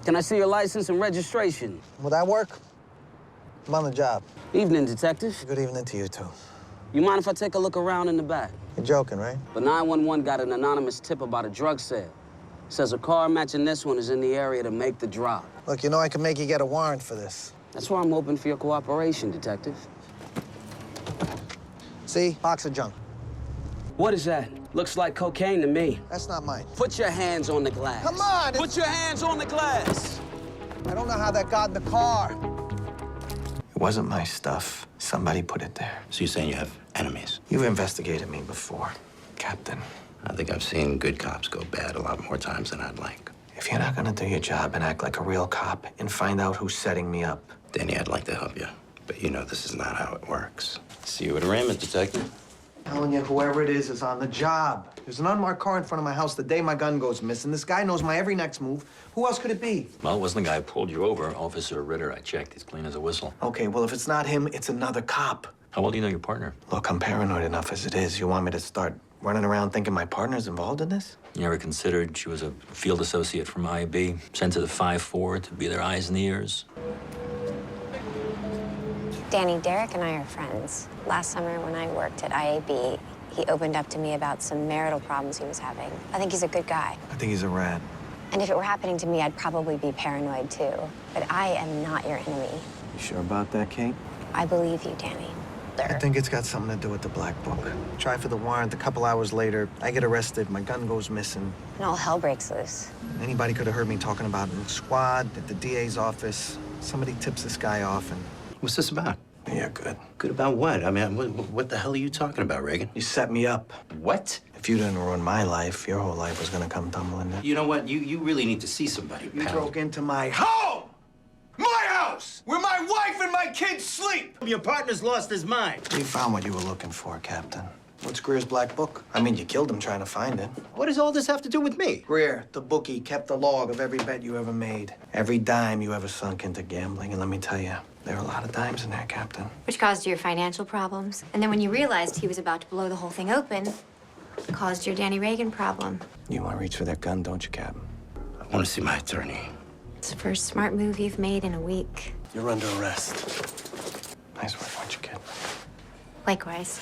Can I see your license and registration? Will that work? I'm on the job. Evening, detective. Good evening to you, too. You mind if I take a look around in the back? You're joking, right? But 911 got an anonymous tip about a drug sale. Says a car matching this one is in the area to make the drop. Look, you know I can make you get a warrant for this. That's why I'm open for your cooperation, detective. See? Box of junk. What is that? Looks like cocaine to me. That's not mine. Put your hands on the glass. Come on! Put your hands on the glass. I don't know how that got in the car. It wasn't my stuff. Somebody put it there. So you're saying you have enemies? You've investigated me before, Captain. I think I've seen good cops go bad a lot more times than I'd like. If you're not gonna do your job and act like a real cop and find out who's setting me up. Danny, I'd like to help you, but you know this is not how it works. See you at arraignment, detective. I'm telling you, whoever it is on the job. There's an unmarked car in front of my house the day my gun goes missing. This guy knows my every next move. Who else could it be? Well, it wasn't the guy who pulled you over. Officer Ritter, I checked. He's clean as a whistle. Okay, well, if it's not him, it's another cop. How well do you know your partner? Look, I'm paranoid enough as it is. You want me to start running around thinking my partner's involved in this? You ever considered she was a field associate from IAB, sent to the 5-4 to be their eyes and ears? Danny, Derek and I are friends. Last summer when I worked at IAB, he opened up to me about some marital problems he was having. I think he's a good guy. I think he's a rat. And if it were happening to me, I'd probably be paranoid too. But I am not your enemy. You sure about that, Kate? I believe you, Danny. I think it's got something to do with the black book. Try for the warrant. A couple hours later, I get arrested. My gun goes missing. And all hell breaks loose. Anybody could have heard me talking about it in the squad, at the DA's office. Somebody tips this guy off and... What's this about? Yeah, good. Good about what? I mean, what the hell are you talking about, Reagan? You set me up. What? If you didn't ruin my life, your whole life was gonna come tumbling down. You know what? You really need to see somebody, You pal. broke into my home! My house! Where my wife and my kids sleep! Your partner's lost his mind. You found what you were looking for, Captain. What's Greer's black book? I mean, you killed him trying to find it. What does all this have to do with me? Greer, the bookie, kept the log of every bet you ever made. Every dime you ever sunk into gambling, and let me tell you, there are a lot of dimes in there, Captain. Which caused your financial problems. And then when you realized he was about to blow the whole thing open, caused your Danny Reagan problem. You want to reach for that gun, don't you, Captain? I want to see my attorney. It's the first smart move you've made in a week. You're under arrest. Nice work, weren't you, kid? Likewise.